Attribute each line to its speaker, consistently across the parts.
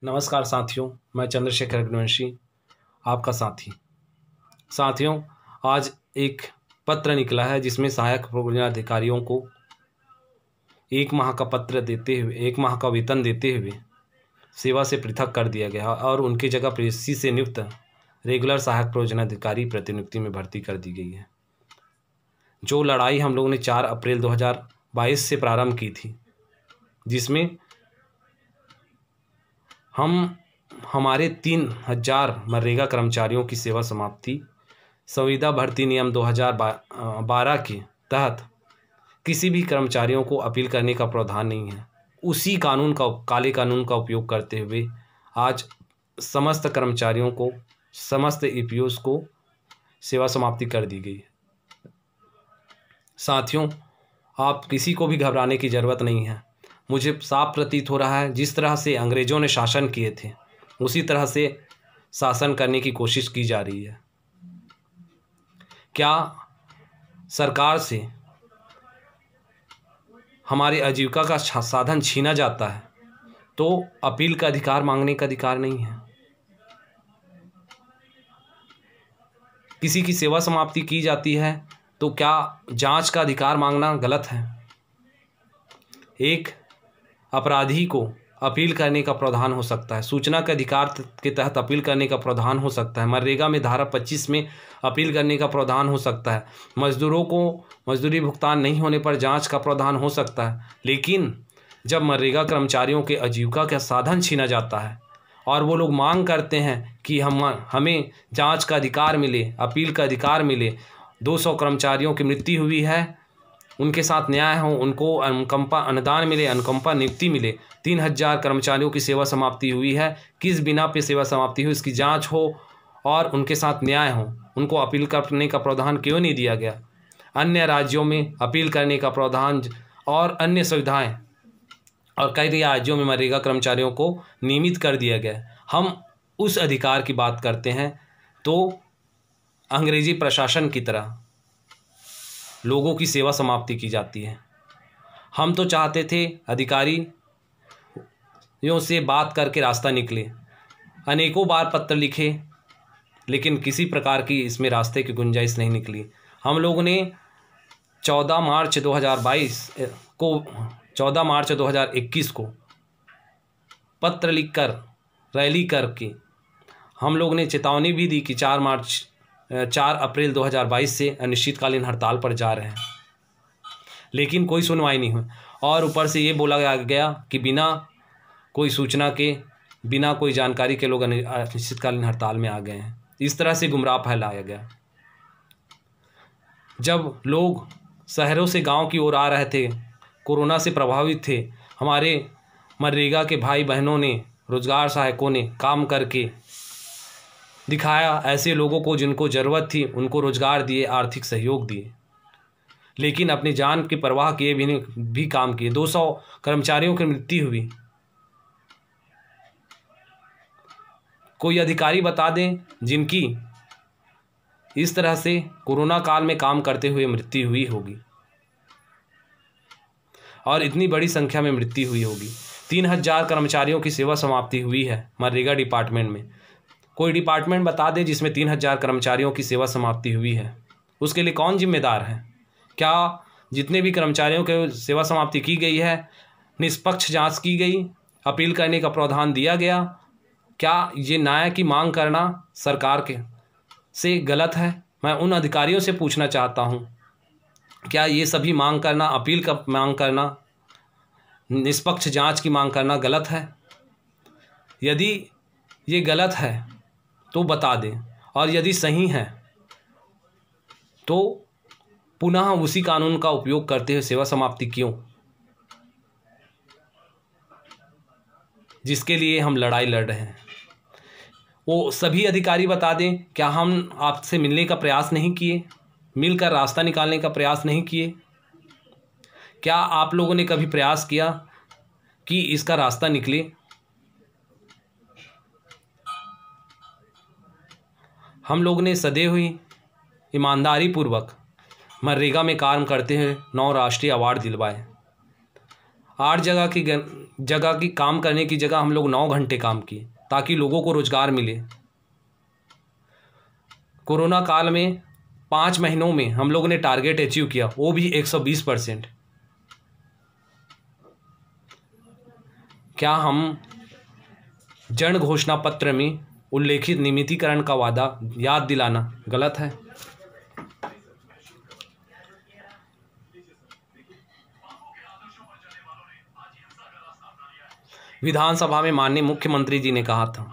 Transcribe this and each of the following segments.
Speaker 1: नमस्कार साथियों, मैं चंद्रशेखर अग्निवंशी, आपका साथी। साथियों, आज एक पत्र निकला है जिसमें सहायक परियोजना अधिकारियों को 1 माह का पत्र देते हुए 1 माह का वेतन देते हुए सेवा से पृथक कर दिया गया और उनकी जगह पीएससी से नियुक्त रेगुलर सहायक परियोजना अधिकारी प्रतिनियुक्ति में भर्ती कर दी गई है। जो लड़ाई हम लोगों ने 4 अप्रैल 2022 से प्रारंभ की थी, जिसमें हमारे 3000 मनरेगा कर्मचारियों की सेवा समाप्ति संविदा भर्ती नियम 2012 के तहत किसी भी कर्मचारियों को अपील करने का प्रावधान नहीं है। उसी काले कानून का उपयोग करते हुए आज समस्त कर्मचारियों को, समस्त ईपीओस को सेवा समाप्ति कर दी गई है। साथियों, आप किसी को भी घबराने की ज़रूरत नहीं है। मुझे साफ प्रतीत हो रहा है जिस तरह से अंग्रेज़ों ने शासन किए थे उसी तरह से शासन करने की कोशिश की जा रही है। क्या सरकार से हमारी आजीविका का साधन छीना जाता है तो अपील का अधिकार मांगने का अधिकार नहीं है। किसी की सेवा समाप्ति की जाती है तो क्या जांच का अधिकार मांगना गलत है? एक अपराधी को अपील करने का प्रावधान हो सकता है, सूचना के अधिकार के तहत अपील करने का प्रावधान हो सकता है, मनरेगा में धारा 25 में अपील करने का प्रावधान हो सकता है, मजदूरों को मजदूरी भुगतान नहीं होने पर जांच का प्रावधान हो सकता है। लेकिन जब मनरेगा कर्मचारियों के आजीविका का साधन छीना जाता है और वो लोग मांग करते हैं कि हमें जाँच का अधिकार मिले, अपील का अधिकार मिले, 200 कर्मचारियों की मृत्यु हुई है, उनके साथ न्याय हो, उनको अनुकंपा अनुदान मिले, अनुकंपा नियुक्ति मिले, 3000 कर्मचारियों की सेवा समाप्ति हुई है, किस बिना पे सेवा समाप्ति हुई इसकी जांच हो और उनके साथ न्याय हो, उनको अपील करने का प्रावधान क्यों नहीं दिया गया? अन्य राज्यों में अपील करने का प्रावधान और अन्य सुविधाएं और कई राज्यों में मनरेगा कर्मचारियों को नियमित कर दिया गया। हम उस अधिकार की बात करते हैं तो अंग्रेजी प्रशासन की तरह लोगों की सेवा समाप्ति की जाती है। हम तो चाहते थे अधिकारियों से बात करके रास्ता निकले, अनेकों बार पत्र लिखे, लेकिन किसी प्रकार की इसमें रास्ते की गुंजाइश नहीं निकली। हम लोगों ने 14 मार्च 2021 को पत्र लिखकर रैली करके हम लोग ने चेतावनी भी दी कि 4 अप्रैल 2022 से अनिश्चितकालीन हड़ताल पर जा रहे हैं, लेकिन कोई सुनवाई नहीं हुई और ऊपर से ये बोला गया कि बिना कोई सूचना के, बिना कोई जानकारी के लोग अनिश्चितकालीन हड़ताल में आ गए हैं। इस तरह से गुमराह फैलाया गया। जब लोग शहरों से गांव की ओर आ रहे थे, कोरोना से प्रभावित थे, हमारे मनरेगा के भाई बहनों ने, रोजगार सहायकों ने काम करके दिखाया, ऐसे लोगों को जिनको ज़रूरत थी उनको रोज़गार दिए, आर्थिक सहयोग दिए, लेकिन अपनी जान की परवाह किए भी काम किए। 200 कर्मचारियों की मृत्यु हुई। कोई अधिकारी बता दें जिनकी इस तरह से कोरोना काल में काम करते हुए मृत्यु हुई होगी और इतनी बड़ी संख्या में मृत्यु हुई होगी। 3000 कर्मचारियों की सेवा समाप्ति हुई है मनरेगा डिपार्टमेंट में। कोई डिपार्टमेंट बता दे जिसमें 3000 कर्मचारियों की सेवा समाप्ति हुई है, उसके लिए कौन जिम्मेदार है? क्या जितने भी कर्मचारियों की सेवा समाप्ति की गई है निष्पक्ष जांच की गई, अपील करने का प्रावधान दिया गया? क्या ये न्याय की मांग करना सरकार के से गलत है? मैं उन अधिकारियों से पूछना चाहता हूँ, क्या ये सभी मांग करना, अपील का मांग करना, निष्पक्ष जांच की मांग करना गलत है? यदि ये गलत है तो बता दें, और यदि सही है तो पुनः उसी कानून का उपयोग करते हुए सेवा समाप्ति क्यों? जिसके लिए हम लड़ाई लड़ रहे हैं वो सभी अधिकारी बता दें। क्या हम आपसे मिलने का प्रयास नहीं किए, मिलकर रास्ता निकालने का प्रयास नहीं किए? क्या आप लोगों ने कभी प्रयास किया कि इसका रास्ता निकले? हम लोग ने सदैव ही ईमानदारी पूर्वक मनरेगा में काम करते हुए 9 राष्ट्रीय अवार्ड दिलवाए। 8 जगह की काम करने की जगह हम लोग 9 घंटे काम किए ताकि लोगों को रोजगार मिले। कोरोना काल में 5 महीनों में हम लोगों ने टारगेट अचीव किया, वो भी 120%। क्या हम जन घोषणा पत्र में उल्लेखित नियमितीकरण का वादा याद दिलाना गलत है? विधानसभा में माननीय मुख्यमंत्री जी ने कहा था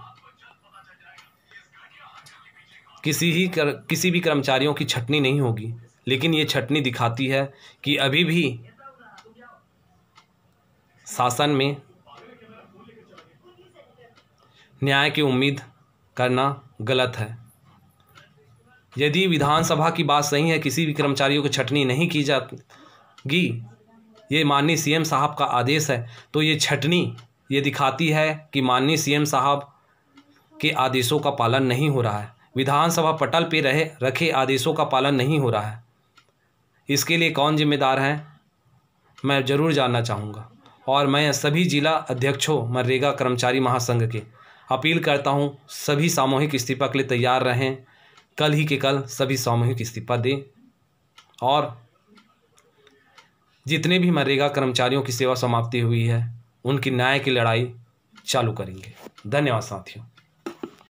Speaker 1: किसी भी कर्मचारियों की छटनी नहीं होगी, लेकिन ये छटनी दिखाती है कि अभी भी शासन में न्याय की उम्मीद करना गलत है। यदि विधानसभा की बात सही है, किसी भी कर्मचारियों की छटनी नहीं की जाएगी, ये माननीय सीएम साहब का आदेश है, तो ये छटनी ये दिखाती है कि माननीय सीएम साहब के आदेशों का पालन नहीं हो रहा है, विधानसभा पटल पे रखे आदेशों का पालन नहीं हो रहा है। इसके लिए कौन जिम्मेदार है, मैं ज़रूर जानना चाहूँगा। और मैं सभी जिला अध्यक्षों मनरेगा कर्मचारी महासंघ के अपील करता हूँ, सभी सामूहिक इस्तीफा के लिए तैयार रहें। कल ही के कल सभी सामूहिक इस्तीफा दें और जितने भी मनरेगा कर्मचारियों की सेवा समाप्ति हुई है उनकी न्याय की लड़ाई चालू करेंगे। धन्यवाद साथियों।